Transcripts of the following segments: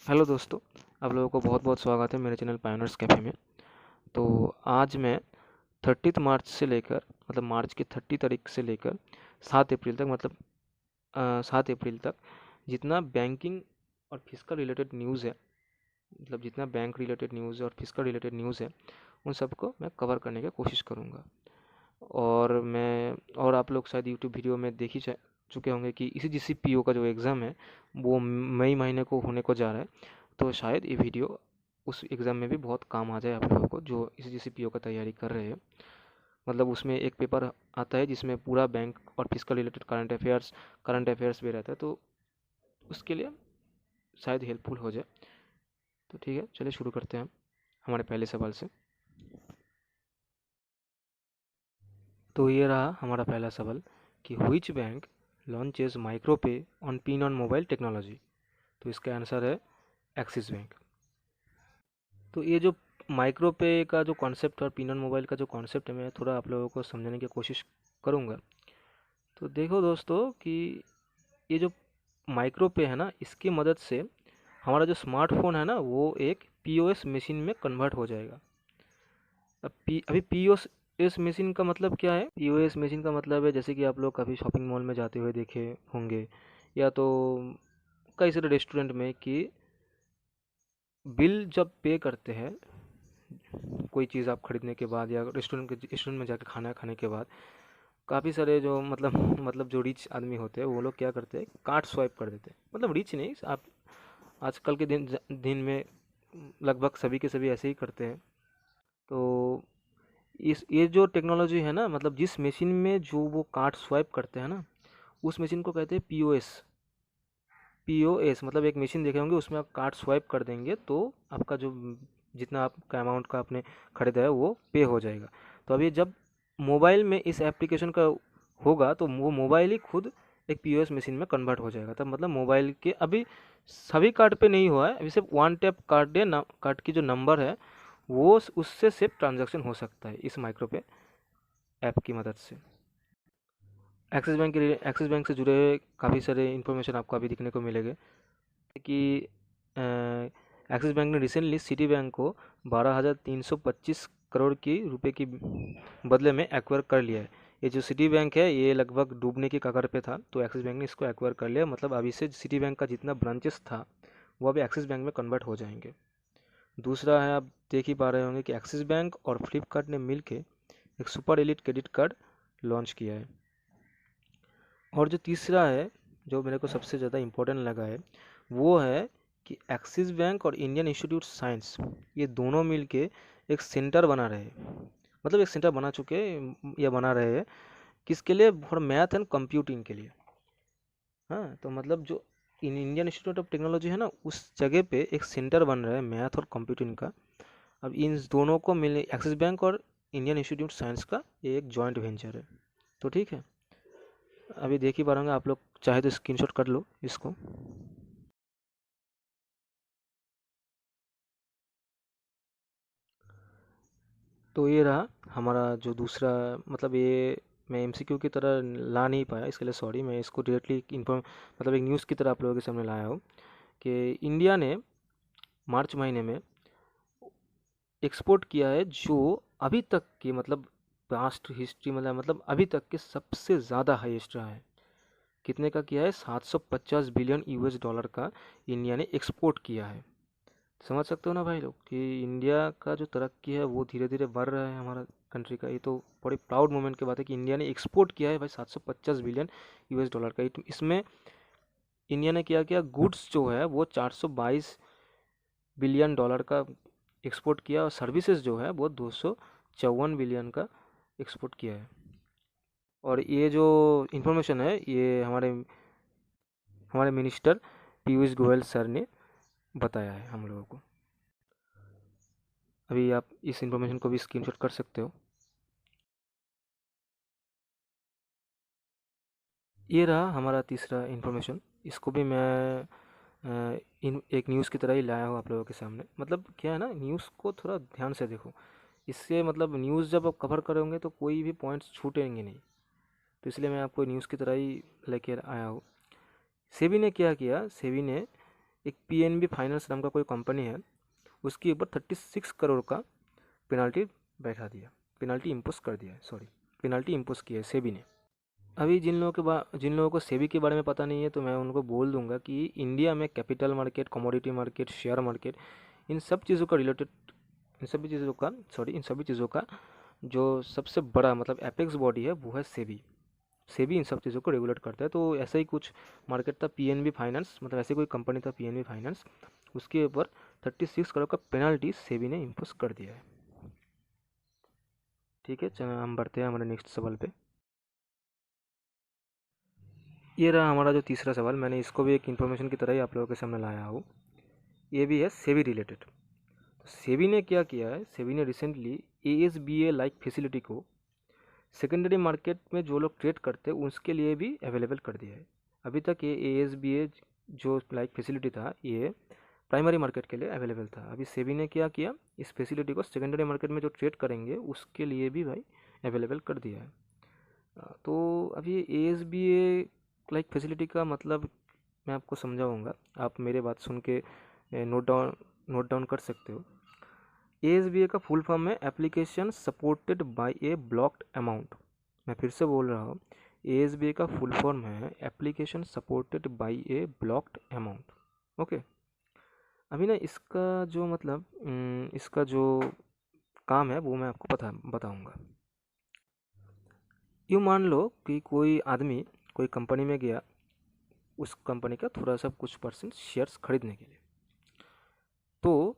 Hello दोस्तों, आप लोगों को बहुत बहुत स्वागत है मेरे चैनल पायोनियर्स कैफ़े में। तो आज मैं 30 मार्च से लेकर मार्च की 30 तारीख से लेकर 7 अप्रैल तक 7 अप्रैल तक जितना बैंकिंग और फिजिकल रिलेटेड न्यूज़ है, जितना बैंक रिलेटेड न्यूज़ है और फिजिकल रिलेटेड न्यूज़ है, उन सबको मैं कवर करने की कोशिश करूँगा। और आप लोग शायद यूट्यूब वीडियो में देख ही चुके होंगे कि इसी जीसीपीओ का जो एग्ज़ाम है वो मई महीने को होने को जा रहा है। तो शायद ये वीडियो उस एग्ज़ाम में भी बहुत काम आ जाए आप लोगों को जो इसी जीसीपीओ का तैयारी कर रहे हैं। उसमें एक पेपर आता है जिसमें पूरा बैंक और फिजिकल रिलेटेड करंट अफेयर्स भी रहता है, तो उसके लिए शायद हेल्पफुल हो जाए। तो ठीक है, चलिए शुरू करते हैं हम हमारे पहले सवाल से। तो ये रहा हमारा पहला सवाल कि व्हिच बैंक लॉन्चेस माइक्रो पे on pin on mobile technology. तो इसका आंसर है एक्सिस बैंक। तो ये जो माइक्रो पे का जो कॉन्सेप्ट और पिन ऑन मोबाइल का जो कॉन्सेप्ट है, मैं थोड़ा आप लोगों को समझाने की कोशिश करूँगा। तो देखो दोस्तों कि ये जो माइक्रो पे है ना, इसकी मदद से हमारा जो स्मार्टफोन है ना वो एक पीओएस मशीन में कन्वर्ट हो जाएगा। अभी पीओएस मशीन का मतलब क्या है? पीओएस मशीन का मतलब है जैसे कि आप लोग कभी शॉपिंग मॉल में जाते हुए देखे होंगे, या तो कई सारे रेस्टोरेंट में कि बिल जब पे करते हैं कोई चीज़ आप खरीदने के बाद, या रेस्टोरेंट में जाकर खाना खाने के बाद, काफ़ी सारे जो मतलब जो रिच आदमी होते हैं वो लोग क्या करते हैं, कार्ड स्वाइप कर देते हैं। रिच नहीं, आप आजकल के दिन में लगभग सभी के सभी ऐसे ही करते हैं। तो इस ये जो टेक्नोलॉजी है ना, जिस मशीन में जो वो कार्ड स्वाइप करते हैं ना, उस मशीन को कहते हैं पीओएस। पीओएस मतलब एक मशीन देखे होंगे, उसमें आप कार्ड स्वाइप कर देंगे तो आपका जो जितना आपका अमाउंट का आपने खरीदा है वो पे हो जाएगा। तो अभी जब मोबाइल में इस एप्लीकेशन का होगा तो वो मोबाइल ही खुद एक पीओएस मशीन में कन्वर्ट हो जाएगा। तब मोबाइल के अभी सभी कार्ड पे नहीं हुआ है, अभी सिर्फ वन टैप कार्ड है ना, कार्ड की जो नंबर है वो उससे सिर्फ ट्रांजैक्शन हो सकता है इस माइक्रो पे ऐप की मदद से। एक्सिस बैंक से जुड़े काफ़ी सारे इन्फॉर्मेशन आपको अभी दिखने को मिलेंगे कि एक्सिस बैंक ने रिसेंटली सिटी बैंक को 12,325 करोड़ की रुपए की बदले में एक्वायर कर लिया है। ये जो सिटी बैंक है ये लगभग डूबने की कगार पे था, तो एक्सिस बैंक ने इसको एक्वायर कर लिया। अभी से सिटी बैंक का जितना ब्रांचेस था वो अभी एक्सिस बैंक में कन्वर्ट हो जाएंगे। दूसरा है, आप देख ही पा रहे होंगे कि एक्सिस बैंक और फ्लिपकार्ट ने मिलके एक super elite credit card launch किया है। और जो तीसरा है, जो मेरे को सबसे ज़्यादा इम्पोर्टेंट लगा है, वो है कि एक्सिस बैंक और इंडियन इंस्टीट्यूट साइंस ये दोनों मिलके एक सेंटर बना रहे हैं। एक सेंटर बना चुके या बना रहे हैं, किसके लिए? फॉर मैथ एंड कंप्यूटिंग के लिए। हाँ, तो जो इंडियन इंस्टीट्यूट ऑफ टेक्नोलॉजी है ना, उस जगह पे एक सेंटर बन रहा है मैथ और कंप्यूटिंग का। अब इन दोनों को मिले एक्सिस बैंक और इंडियन इंस्टीट्यूट साइंस का ये एक जॉइंट वेंचर है। तो ठीक है, अभी देख ही पा रहे होंगे आप लोग, चाहे तो स्क्रीनशॉट कर लो इसको। तो ये रहा हमारा जो दूसरा, ये मैं एमसीक्यू की तरह ला नहीं पाया, इसके लिए सॉरी। मैं इसको डायरेक्टली एक न्यूज़ की तरह आप लोगों के सामने लाया हूँ कि इंडिया ने मार्च महीने में एक्सपोर्ट किया है जो अभी तक की पास्ट हिस्ट्री अभी तक के सबसे ज़्यादा हाईएस्ट रहा है। कितने का किया है? 750 बिलियन यूएस डॉलर का इंडिया ने एक्सपोर्ट किया है। समझ सकते हो ना भाई लोग कि इंडिया का जो तरक्की है वो धीरे धीरे बढ़ रहा है हमारा कंट्री का। ये तो बड़ी प्राउड मोमेंट की बात है कि इंडिया ने एक्सपोर्ट किया है भाई 750 बिलियन यूएस डॉलर का। इसमें इंडिया ने क्या किया, गुड्स जो है वो 422 बिलियन डॉलर का एक्सपोर्ट किया, और सर्विसेज जो है वो 254 बिलियन का एक्सपोर्ट किया है। और ये जो इन्फॉर्मेशन है ये हमारे हमारे मिनिस्टर पीयूष गोयल सर ने बताया है हम लोगों को। अभी आप इस इन्फॉर्मेशन को भी स्क्रीनशॉट कर सकते हो। ये रहा हमारा तीसरा इन्फॉर्मेशन। इसको भी मैं इन एक न्यूज़ की तरह ही लाया हूँ आप लोगों के सामने। क्या है ना, न्यूज़ को थोड़ा ध्यान से देखो। इससे न्यूज़ जब आप कवर करोगे तो कोई भी पॉइंट्स छूटेंगे नहीं। तो इसलिए मैं आपको न्यूज़ की तरह ही लेकर आया हूँ। सेबी ने क्या किया, सेबी ने एक पीएनबी फाइनेंस नाम का कोई कंपनी है, उसके ऊपर 36 करोड़ का पेनल्टी बैठा दिया, पेनल्टी इम्पोज कर दिया है, सॉरी पेनल्टी इम्पोज किया है सेबी ने। अभी जिन लोगों को सेबी के बारे में पता नहीं है तो मैं उनको बोल दूंगा कि इंडिया में capital market, commodity market, share market, इन सब चीज़ों का रिलेटेड, इन सभी चीज़ों का जो सबसे बड़ा मतलब एपेक्स बॉडी है वो है सेबी। सेबी इन सब चीज़ों को रेगुलेट करता है। तो ऐसा ही कुछ मार्केट था पीएनबी फाइनेंस, मतलब ऐसे कोई कंपनी था पीएनबी फाइनेंस, उसके ऊपर 36 करोड़ का पेनल्टी सेबी ने इम्पोज कर दिया है। ठीक है, चलो हम बढ़ते हैं हमारे नेक्स्ट सवाल पे। ये रहा हमारा जो तीसरा सवाल, मैंने इसको भी एक इन्फॉर्मेशन की तरह ही आप लोगों के सामने लाया हूँ। ये भी है सेबी रिलेटेड। तो सेबी ने क्या किया है, सेबी ने रिसेंटली एएसबीए लाइक फैसिलिटी को सेकेंडरी मार्केट में जो लोग ट्रेड करते हैं उसके लिए भी अवेलेबल कर दिया है। अभी तक ये एएसबीए जो लाइक फैसिलिटी था ये प्राइमरी मार्केट के लिए अवेलेबल था। अभी सेबी ने क्या किया, इस फैसिलिटी को सेकेंडरी मार्केट में जो ट्रेड करेंगे उसके लिए भी भाई अवेलेबल कर दिया है। तो अभी एएसबीए लाइक फैसिलिटी का मतलब मैं आपको समझाऊंगा, आप मेरे बात सुन के नोट डाउन कर सकते हो। एएसबीए का फुल फॉर्म है application supported by A blocked amount. मैं फिर से बोल रहा हूँ, एएसबीए का फुल फॉर्म है application supported by A blocked amount. Okay, अभी ना इसका जो मतलब इसका जो काम है वो मैं आपको बताऊंगा। यूँ मान लो कि कोई आदमी कोई कंपनी में गया, उस कंपनी का थोड़ा सा कुछ परसेंट शेयर्स खरीदने के लिए। तो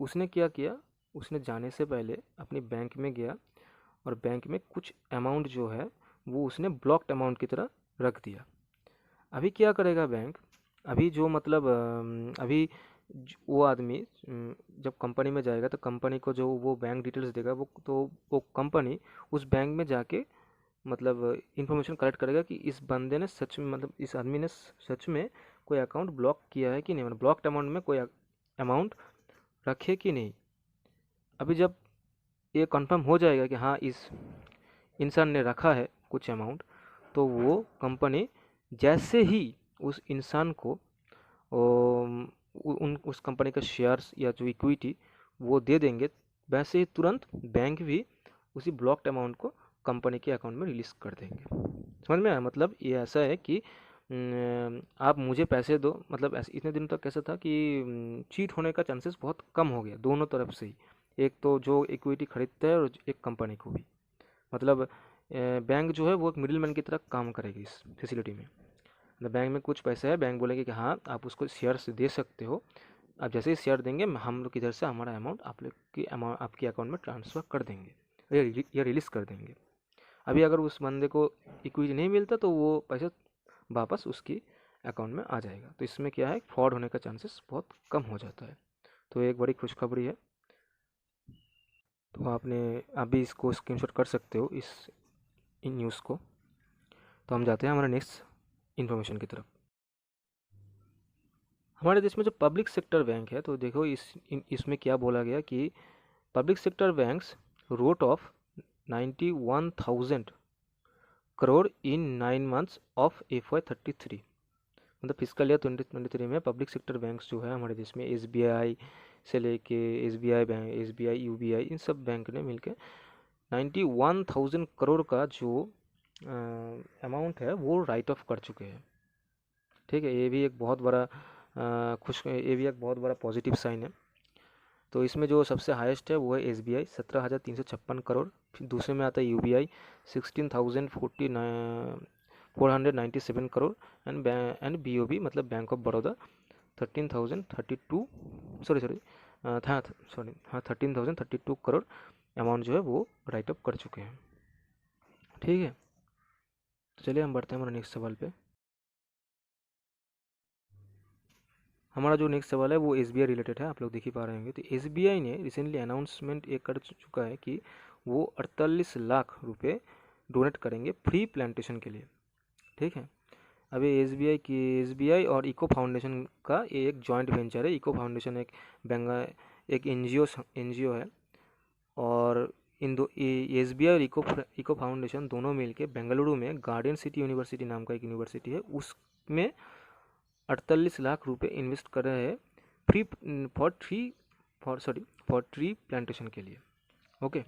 उसने क्या किया, उसने जाने से पहले अपनी बैंक में गया और बैंक में कुछ अमाउंट जो है वो उसने ब्लॉक्ड अमाउंट की तरह रख दिया। अभी क्या करेगा बैंक, अभी जो मतलब अभी वो आदमी जब कंपनी में जाएगा तो कंपनी को जो वो बैंक डिटेल्स देगा, वो कंपनी उस बैंक में जाके मतलब इन्फॉर्मेशन कलेक्ट करेगा कि इस बंदे ने सच में मतलब इस आदमी ने सच में कोई अकाउंट ब्लॉक किया है कि नहीं, मतलब ब्लॉक्ड अमाउंट में कोई अमाउंट रखे कि नहीं। अभी जब ये कंफर्म हो जाएगा कि हाँ इस इंसान ने रखा है कुछ अमाउंट, तो वो कंपनी जैसे ही उस इंसान को उस कंपनी का शेयर्स या जो इक्विटी वो दे देंगे, वैसे ही तुरंत बैंक भी उसी ब्लॉक्ड अमाउंट को कंपनी के अकाउंट में रिलीज़ कर देंगे। समझ में आया? मतलब ये ऐसा है कि आप मुझे पैसे दो, मतलब ऐसे इतने दिनों तक कैसा था कि चीट होने का चांसेस बहुत कम हो गया दोनों तरफ से ही, एक तो जो इक्विटी खरीदता है और एक कंपनी को भी। मतलब बैंक जो है वो एक मिडिल मैन की तरह काम करेगी इस फैसिलिटी में। मतलब बैंक में कुछ पैसा है, बैंक बोलेंगे कि हाँ आप उसको शेयर्स दे सकते हो, आप जैसे ही शेयर देंगे हम लोग इधर से हमारा अमाउंट आप लोग की अमाउंट आपके अकाउंट में ट्रांसफ़र कर देंगे या रिलीज़ कर देंगे। अभी अगर उस बंदे को इक्विटी नहीं मिलता तो वो पैसा वापस उसकी अकाउंट में आ जाएगा। तो इसमें क्या है, फ्रॉड होने का चांसेस बहुत कम हो जाता है। तो एक बड़ी खुशखबरी है। तो आप भी इसको स्क्रीनशॉट कर सकते हो इन न्यूज़ को। तो हम जाते हैं हमारे नेक्स्ट इन्फॉर्मेशन की तरफ। हमारे देश में जो पब्लिक सेक्टर बैंक है, तो देखो इसमें क्या बोला गया कि public sector banks wrote off 91,000 crore in 9 months of FY 33। मतलब फिजिकल ईयर 2023 में पब्लिक सेक्टर बैंक्स जो है हमारे देश में SBI से लेके SBI बैंक, SBI, UBI, इन सब बैंक ने मिलकर 91,000 करोड़ का जो अमाउंट है वो राइट ऑफ कर चुके हैं। ठीक है, ये भी एक बहुत बड़ा ये भी एक बहुत बड़ा पॉजिटिव साइन है। तो इसमें जो सबसे हाईएस्ट है वो है SBI 17,356 करोड़, फिर दूसरे में आता है UBI 16,497 करोड़, एंड BOB मतलब बैंक ऑफ बड़ौदा 13,032 सॉरी हाँ 13,032 करोड़ अमाउंट जो है वो राइट अप कर चुके हैं। ठीक है, तो चलिए हम बढ़ते हैं हमारे नेक्स्ट सवाल पे। हमारा जो नेक्स्ट सवाल है वो SBI रिलेटेड है, आप लोग देख ही पा रहे होंगे। तो SBI ने रिसेंटली अनाउंसमेंट ये कर चुका है कि वो 48 लाख रुपए डोनेट करेंगे फ्री प्लांटेशन के लिए। ठीक है, अभी SBI और इको फाउंडेशन का ये एक जॉइंट वेंचर है। इको फाउंडेशन एक NGO है, और इन दो SBI और इको फाउंडेशन दोनों मिलके बेंगलुरु में गार्डन सिटी यूनिवर्सिटी नाम का एक यूनिवर्सिटी है, उसमें 48 लाख रुपए इन्वेस्ट कर रहे हैं फ्री फॉर ट्री प्लांटेशन के लिए। ओके,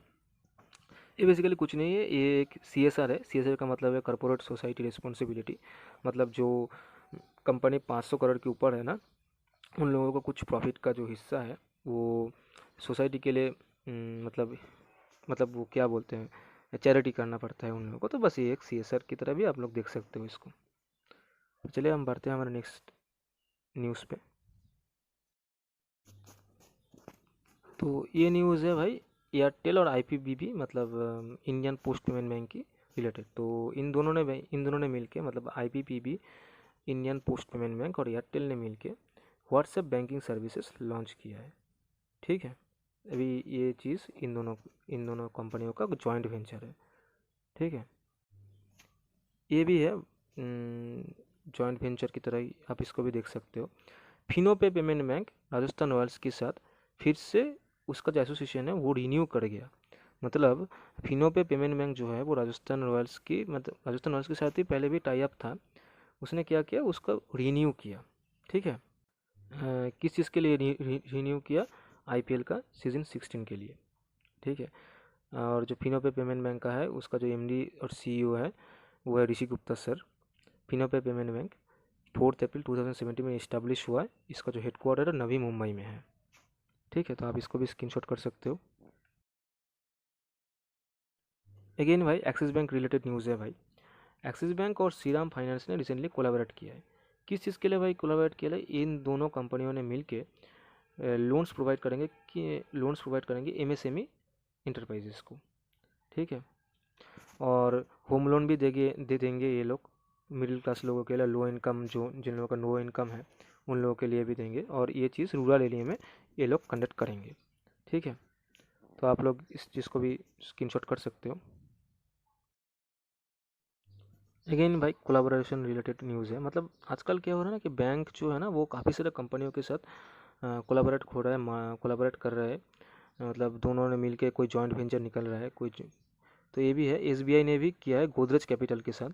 ये बेसिकली कुछ नहीं है, ये एक CSR है। CSR का मतलब है कॉर्पोरेट सोसाइटी रिस्पॉन्सिबिलिटी। मतलब जो कंपनी 500 करोड़ के ऊपर है ना, उन लोगों को कुछ प्रॉफिट का जो हिस्सा है वो सोसाइटी के लिए मतलब वो क्या बोलते हैं, चैरिटी करना पड़ता है उन लोगों को। तो बस ये एक CSR की तरह भी आप लोग देख सकते हो इसको। तो चलिए हम बढ़ते हैं हमारे नेक्स्ट न्यूज़ पे। तो ये न्यूज़ है भाई एयरटेल और IPPB, मतलब इंडियन पोस्ट पेमेंट बैंक की रिलेटेड। तो इन दोनों ने मिलके, मतलब IPPB Indian post payment bank और एयरटेल ने मिलके व्हाट्सएप बैंकिंग सर्विसेज लॉन्च किया है। ठीक है, अभी ये चीज़ इन दोनों कंपनियों का जॉइंट वेंचर है। ठीक है, ये भी है जॉइंट वेंचर की तरह ही आप इसको भी देख सकते हो। फिनो पे पेमेंट बैंक राजस्थान रॉयल्स के साथ फिर से उसका जो एसोसिएशन है वो रिन्यू कर गया। मतलब फिनो पे पेमेंट बैंक जो है वो राजस्थान रॉयल्स के साथ ही पहले भी टाई अप था। उसने क्या किया, उसका रिन्यू किया। ठीक है, किस चीज़ के लिए रिन्यू किया? IPL का सीज़न 16 के लिए। ठीक है, और जो फिनो पे पेमेंट बैंक का है उसका जो MD और CEO है वो है ऋषि गुप्ता सर। फिनो पे पेमेंट बैंक 4 अप्रैल 2017 में इस्टेब्लिश हुआ है। इसका जो हेडक्वार्टर है नवी मुंबई में है। ठीक है, तो आप इसको भी स्क्रीनशॉट कर सकते हो। अगेन भाई एक्सिस बैंक रिलेटेड न्यूज़ है भाई। एक्सिस बैंक और श्रीराम फाइनेंस ने रिसेंटली कोलैबोरेट किया है। किस चीज़ के लिए भाई कोलैबोरेट किया है? इन दोनों कंपनियों ने मिलके लोन्स प्रोवाइड करेंगे MSME इंटरप्राइजेस को। ठीक है, और होम लोन भी दे देंगे ये लोग मिडिल क्लास लोगों के लिए। लो इनकम, जो जिन लोगों का लो इनकम है उन लोगों के लिए भी देंगे, और ये चीज़ रूरल एरिया में ये लोग कंडक्ट करेंगे। ठीक है, तो आप लोग इस चीज़ को भी स्क्रीनशॉट कर सकते हो। अगेन भाई कोलाबोरेशन रिलेटेड न्यूज़ है। मतलब आजकल क्या हो रहा है ना कि बैंक जो है ना वो काफ़ी सारे कंपनियों के साथ कोलाबोरेट कर रहा है। मतलब दोनों ने मिलके कोई जॉइंट वेंचर निकल रहा है तो ये भी है। SBI ने भी किया है गोदरेज कैपिटल के साथ।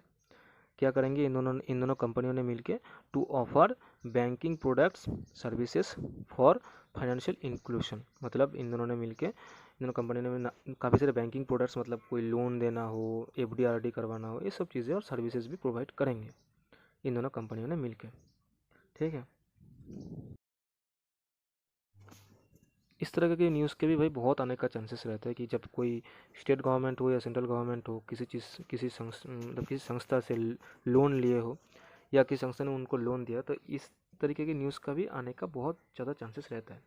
क्या करेंगे इन दोनों कंपनियों ने मिलके to offer banking products services for financial inclusion. मतलब इन दोनों ने मिलके, इन दोनों कंपनियों ने काफ़ी सारे बैंकिंग प्रोडक्ट्स, मतलब कोई लोन देना हो, FD RD करवाना हो, ये सब चीज़ें और सर्विसेज भी प्रोवाइड करेंगे इन दोनों कंपनियों ने मिलके। ठीक है, इस तरह के न्यूज़ के भी भाई बहुत आने का चांसेस रहता है कि जब कोई स्टेट गवर्नमेंट हो या सेंट्रल गवर्नमेंट हो किसी संस्था से लोन लिए हो या किसी संस्था ने उनको लोन दिया, तो इस तरीके की न्यूज़ का भी आने का बहुत ज़्यादा चांसेस रहता है।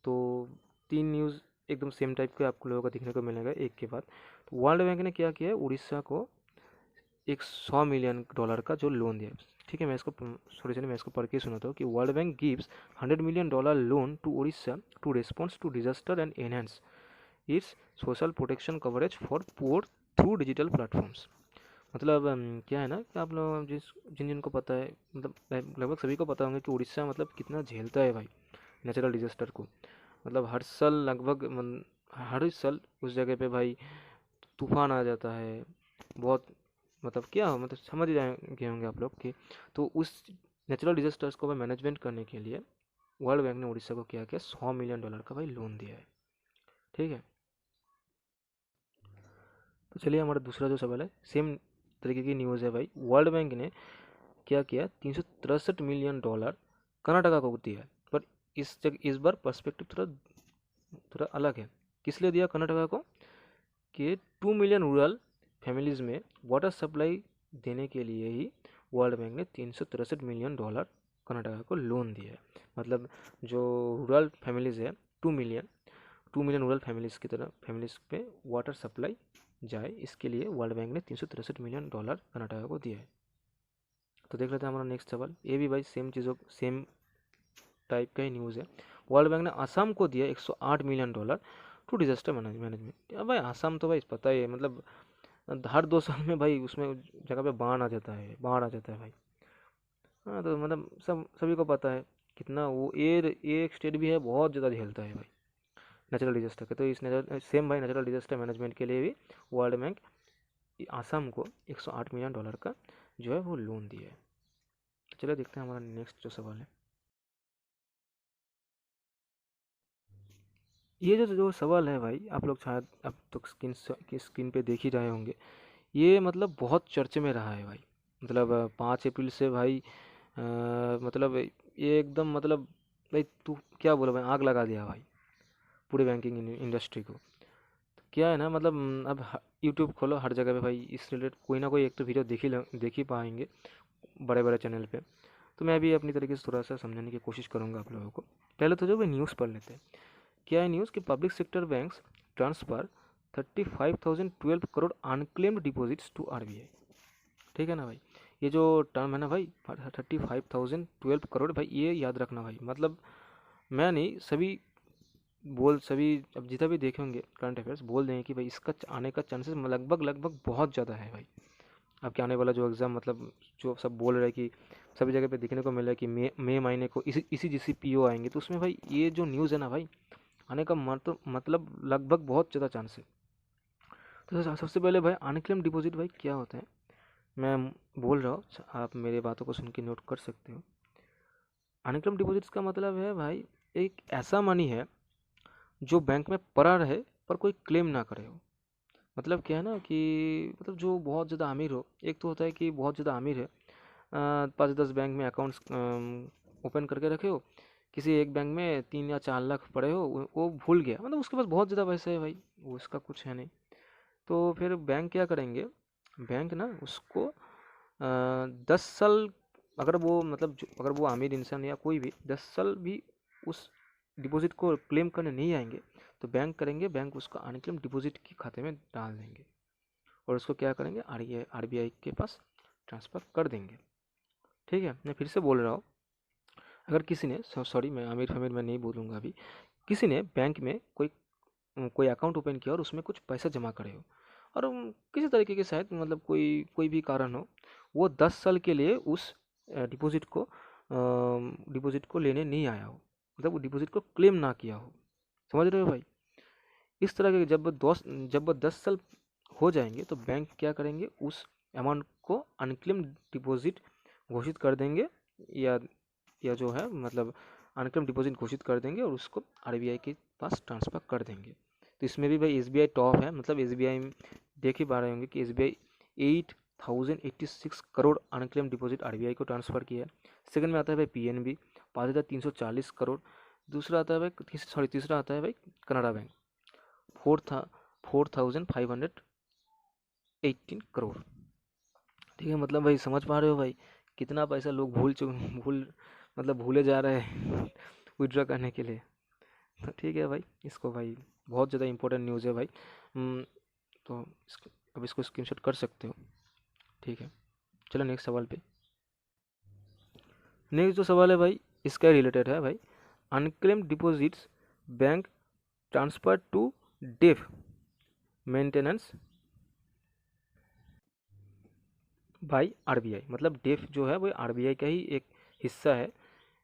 तो 3 न्यूज़ एकदम सेम टाइप के आपको लोगों को दिखने को मिलेगा एक के बाद। तो वर्ल्ड बैंक ने क्या किया है, उड़ीसा को एक $100 मिलियन का जो लोन दिया। ठीक है, मैं इसको पढ़ के सुनाता हूँ कि world bank gives $100 million loan to Orissa to response to disaster and enhance its social protection coverage for poor through digital platforms. मतलब क्या है ना कि आप लोग जिन जिन को पता है, मतलब लगभग सभी को पता होंगे कि उड़ीसा मतलब कितना झेलता है भाई नेचुरल डिजास्टर को। मतलब हर साल उस जगह पे भाई तूफान आ जाता है बहुत। मतलब क्या हो, मतलब समझ ही जाएंगे होंगे आप लोग कि तो उस नेचुरल डिजास्टर्स को भाई मैनेजमेंट करने के लिए वर्ल्ड बैंक ने उड़ीसा को क्या किया, $100 मिलियन का भाई लोन दिया है। ठीक है, तो चलिए हमारा दूसरा जो सवाल है, सेम तरीके की न्यूज़ है भाई। वर्ल्ड बैंक ने क्या किया, $363 मिलियन कर्नाटका को दिया है। पर इस बार पर्सपेक्टिव थोड़ा थोड़ा अलग है। किस लिए दिया कर्नाटका को? कि 2 मिलियन रूरल फैमिलीज़ में वाटर सप्लाई देने के लिए ही वर्ल्ड बैंक ने $363 मिलियन कर्नाटका को लोन दिया है। मतलब जो रूरल फैमिलीज़ है, 2 मिलियन रूरल फैमिलीज़ पे वाटर सप्लाई जाए, इसके लिए वर्ल्ड बैंक ने $363 मिलियन कर्नाटका को दिया है। तो देख लेते हैं हमारा नेक्स्ट सवाल। ये भी भाई सेम टाइप का ही न्यूज़ है। वर्ल्ड बैंक ने असम को दिया $108 मिलियन टू डिजास्टर मैनेजमेंट। अब भाई असम तो भाई पता ही है, मतलब हर 2 साल में भाई उसमें जगह पे बाढ़ आ जाता है भाई। हाँ, तो मतलब सभी को पता है कितना वो ये एक स्टेट भी है बहुत ज़्यादा झेलता है भाई नेचुरल डिजास्टर के। तो इस सेम भाई नेचुरल डिजास्टर मैनेजमेंट के लिए भी वर्ल्ड बैंक असम को $108 मिलियन का जो है वो लोन दिया है। चलो देखते हैं हमारा नेक्स्ट जो सवाल है। ये जो सवाल है भाई, आप लोग शायद अब तो स्क्रीन पे देख ही रहे होंगे। ये मतलब बहुत चर्चे में रहा है भाई। मतलब 5 अप्रैल से भाई मतलब ये एकदम मतलब भाई तू क्या बोला भाई, आग लगा दिया भाई पूरे बैंकिंग इंडस्ट्री को। तो क्या है ना मतलब अब यूट्यूब खोलो, हर जगह पे भाई इस रिलेटेड कोई ना कोई एक तो वीडियो देख ही पाएंगे बड़े बड़े चैनल पे। तो मैं भी अपनी तरीके से थोड़ा सा समझाने की कोशिश करूँगा आप लोगों को। पहले तो जो भाई न्यूज़ पढ़ लेते हैं। क्या है न्यूज़ कि public sector banks transfer 35,012 crore unclaimed deposits to RBI. ठीक है ना भाई, ये जो टर्म है ना भाई 35,012 करोड़, भाई ये याद रखना भाई। मतलब मैं नहीं, सभी अब जितना भी देखे होंगे करंट अफेयर्स बोल देंगे कि भाई इसका आने का चांसेस लगभग लगभग बहुत ज़्यादा है भाई। आपके आने वाला जो एग्ज़ाम मतलब जो सब बोल रहे हैं कि सभी जगह पे देखने को मिल रहा है कि मई महीने को इसी जिसी पीओ आएंगे, तो उसमें भाई ये जो न्यूज़ है ना भाई आने का मतलब लगभग बहुत ज़्यादा चांस है। तो सबसे पहले भाई अनक्लेम डिपॉजिट भाई क्या होता है, मैं बोल रहा हूँ, आप मेरे बातों को सुन के नोट कर सकते हो। अनक्लेम डिपॉजिट्स का मतलब है भाई एक ऐसा मनी है जो बैंक में पड़ा रहे पर कोई क्लेम ना करे हो। मतलब क्या है ना कि मतलब जो बहुत ज़्यादा अमीर हो, एक तो होता है कि बहुत ज़्यादा अमीर है, 5-10 बैंक में अकाउंट्स ओपन करके रखे हो, किसी एक बैंक में 3 या 4 लाख पड़े हो, वो भूल गया, मतलब उसके पास बहुत ज़्यादा पैसे है भाई, वो उसका कुछ है नहीं। तो फिर बैंक क्या करेंगे, बैंक ना उसको 10 साल, अगर वो मतलब अगर वो अमीर इंसान या कोई भी 10 साल भी उस डिपॉजिट को क्लेम करने नहीं आएंगे, तो बैंक उसका अनक्लेम डिपॉजिट के खाते में डाल देंगे और उसको क्या करेंगे, आरबीआई के पास ट्रांसफ़र कर देंगे। ठीक है, मैं फिर से बोल रहा हूँ, अगर किसी ने सॉरी मैं आमिर फमीर में नहीं बोलूँगा अभी, किसी ने बैंक में कोई अकाउंट ओपन किया और उसमें कुछ पैसा जमा करे हो, और किसी तरीके के शायद मतलब कोई कोई भी कारण हो, वो 10 साल के लिए उस डिपॉजिट को लेने नहीं आया हो, मतलब वो डिपॉजिट को क्लेम ना किया हो। समझ रहे हो भाई? इस तरह के जब वो 10 साल हो जाएंगे तो बैंक क्या करेंगे, उस अमाउंट को अनक्लेम डिपॉजिट घोषित कर देंगे, या जो है मतलब अनक्लेम डिपॉजिट घोषित कर देंगे और उसको आरबीआई के पास ट्रांसफ़र कर देंगे। तो इसमें भी भाई एसबीआई टॉप है, मतलब एसबीआई देख ही पा रहे होंगे कि SBI 8,086 crore unclaim deposit RBI को ट्रांसफ़र किया है। सेकंड में आता है भाई पीएनबी 5,340 करोड़। तीसरा आता है भाई कनाडा बैंक 4,518 करोड़। ठीक है, मतलब भाई समझ पा रहे हो भाई कितना पैसा लोग मतलब भूले जा रहे हैं विड्रॉ करने के लिए। तो ठीक है भाई, इसको भाई बहुत ज़्यादा इंपॉर्टेंट न्यूज़ है भाई। तो अब इसको स्क्रीनशॉट कर सकते हो। ठीक है, चलो नेक्स्ट सवाल पे। नेक्स्ट जो सवाल है भाई इसका रिलेटेड है भाई, unclaimed deposits bank transfer to DEAF maintenance by RBI. मतलब डेफ जो है वो आरबीआई का ही एक हिस्सा है।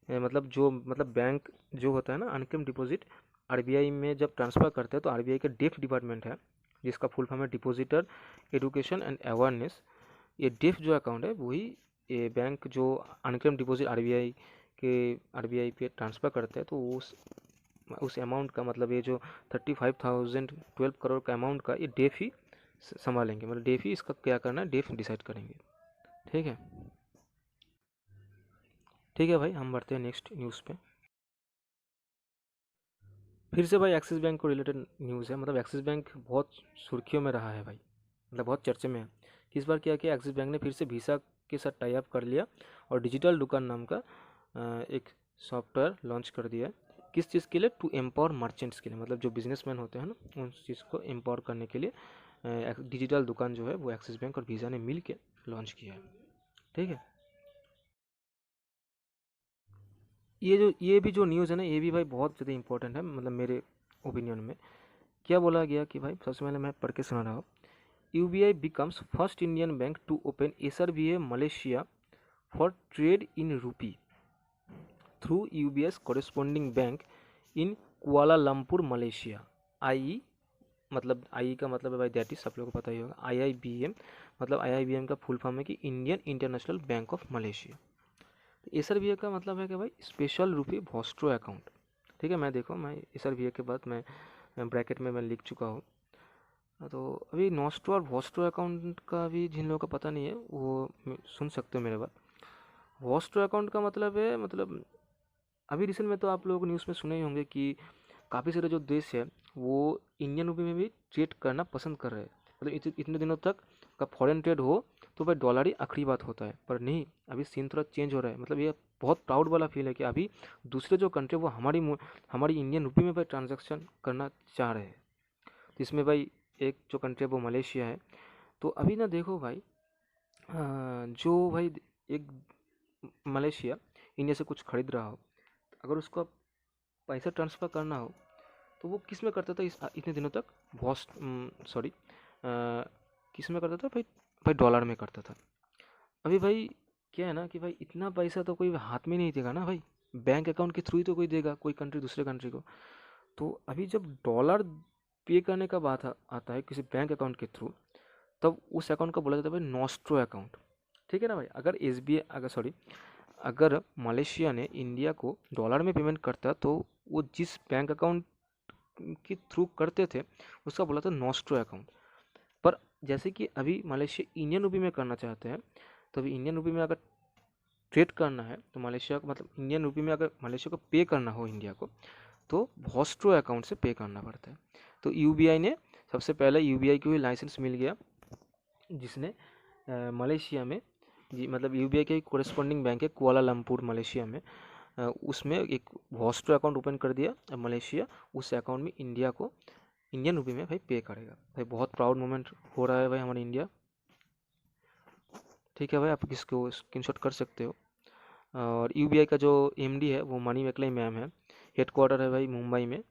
मतलब जो मतलब बैंक जो होता है ना अनक्लेम डिपॉजिट आरबीआई में जब ट्रांसफ़र करते हैं तो आरबीआई का डेफ डिपार्टमेंट है, जिसका फुल फॉर्म है डिपॉजिटर एजुकेशन एंड अवेयरनेस। ये डेफ जो अकाउंट है वही ये बैंक जो अनक्लेम डिपॉजिट आरबीआई पे ट्रांसफ़र करते हैं, तो उस अमाउंट का मतलब ये जो 35,012 करोड़ का अमाउंट का ये डेफ ही संभालेंगे, मतलब डेफ ही इसका क्या करना है, डेफ डिसाइड करेंगे। ठीक है, ठीक है भाई, हम बढ़ते हैं नेक्स्ट न्यूज़ पे। फिर से भाई एक्सिस बैंक को रिलेटेड न्यूज़ है। मतलब एक्सिस बैंक बहुत सुर्खियों में रहा है भाई, मतलब बहुत चर्चे में है कि इस बार क्या किया, एक्सिस बैंक ने फिर से वीसा के साथ टाई अप कर लिया और डिजिटल दुकान नाम का एक सॉफ्टवेयर लॉन्च कर दिया है। किस चीज़ के लिए, टू एम्पावर मर्चेंट्स के लिए, मतलब जो बिजनेसमैन होते हैं ना उन चीज़ को एम्पावर करने के लिए डिजिटल दुकान जो है वो एक्सिस बैंक और वीज़ा ने मिल के लॉन्च किया है। ठीक है, ये भी जो न्यूज़ है ना ये भी भाई बहुत ज़्यादा इंपॉर्टेंट है, मतलब मेरे ओपिनियन में। क्या बोला गया कि भाई सबसे पहले मैं पढ़ के सुना रहा हूँ। UBI becomes first Indian bank to open SRVA Malaysia for trade in rupee through UBS corresponding bank in Kuala Lumpur Malaysia. I मतलब आई का मतलब है भाई दैट इज, सब लोगों को पता ही होगा। आईआईबीएम मतलब आईआईबीएम का फुल फॉर्म है कि Indian international bank of Malaysia. तो SRBI का मतलब है कि भाई स्पेशल रुपी वॉस्ट्रो अकाउंट। ठीक है, मैं देखो मैं SRBI के बाद मैं ब्रैकेट में मैं लिख चुका हूँ। तो अभी नॉस्ट्रो और वॉस्ट्रो अकाउंट का अभी जिन लोगों का पता नहीं है वो सुन सकते हो मेरे बात। वॉस्ट्रो अकाउंट का मतलब है, मतलब अभी रिसेंट में तो आप लोग न्यूज़ में सुने ही होंगे कि काफ़ी सारे जो देश है वो इंडियन रुपये में भी ट्रेड करना पसंद कर रहे हैं। मतलब इतने दिनों तक का फॉरेन ट्रेड हो तो भाई डॉलर ही आखिरी बात होता है, पर नहीं, अभी सीन थोड़ा चेंज हो रहा है। मतलब ये बहुत प्राउड वाला फील है कि अभी दूसरे जो कंट्री वो हमारी इंडियन रुपये में भाई ट्रांजेक्शन करना चाह रहे हैं। तो इसमें भाई एक जो कंट्री है वो मलेशिया है। तो अभी ना देखो भाई, जो भाई एक मलेशिया इंडिया से कुछ खरीद रहा हो, अगर उसको पैसा ट्रांसफ़र करना हो तो वो किस में करता था इतने दिनों तक? वॉस्ट सॉरी किस में करता था भाई? भाई डॉलर में करता था। अभी भाई क्या है ना कि भाई इतना पैसा तो कोई हाथ में नहीं देगा ना भाई, बैंक अकाउंट के थ्रू ही तो कोई देगा, कोई कंट्री दूसरे कंट्री को। तो अभी जब डॉलर पे करने का बात आता है किसी बैंक अकाउंट के थ्रू, तब उस अकाउंट को बोला जाता है भाई नॉस्ट्रो अकाउंट। ठीक है ना भाई? अगर SBI अगर मलेशिया ने इंडिया को डॉलर में पेमेंट करता तो वो जिस बैंक अकाउंट के थ्रू करते थे उसका बोला था नॉस्ट्रो अकाउंट। पर जैसे कि अभी मलेशिया इंडियन रुपये में करना चाहते हैं, तो अभी इंडियन रुपये में अगर ट्रेड करना है तो मलेशिया को, मतलब इंडियन रुपये में अगर मलेशिया को पे करना हो इंडिया को, तो वॉस्ट्रो अकाउंट से पे करना पड़ता है। तो UBI ने सबसे पहले UBI को ही लाइसेंस मिल गया, जिसने मलेशिया में जी, मतलब UBI का एक कोरेस्पॉन्डिंग बैंक है कुआलालंपुर मलेशिया में, उसमें एक वॉस्ट्रो अकाउंट ओपन कर दिया। अब मलेशिया उस अकाउंट में इंडिया को इंडियन रुपये में भाई पे करेगा। भाई बहुत प्राउड मोमेंट हो रहा है भाई हमारे इंडिया। ठीक है भाई, आप इसको स्क्रीनशॉट कर सकते हो। और UBI का जो MD है वो मनी मैकले मैम है, हेडक्वार्टर है भाई मुंबई में।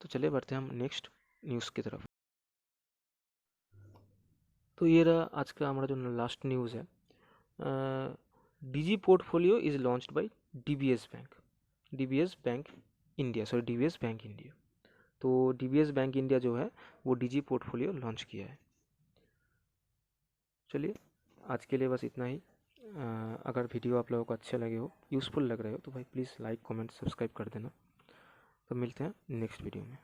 तो चलिए बढ़ते हैं हम नेक्स्ट न्यूज़ की तरफ। तो ये रहा आज का हमारा जो लास्ट न्यूज़ है। DG portfolio is launched by DBS bank, DBS bank India, sorry DBS bank India. तो DBS बैंक इंडिया जो है वो DG पोर्टफोलियो लॉन्च किया है। चलिए आज के लिए बस इतना ही। अगर वीडियो आप लोगों को अच्छे लगे हो, यूज़फुल लग रहे हो, तो भाई प्लीज़ लाइक कमेंट सब्सक्राइब कर देना। तो मिलते हैं नेक्स्ट वीडियो में।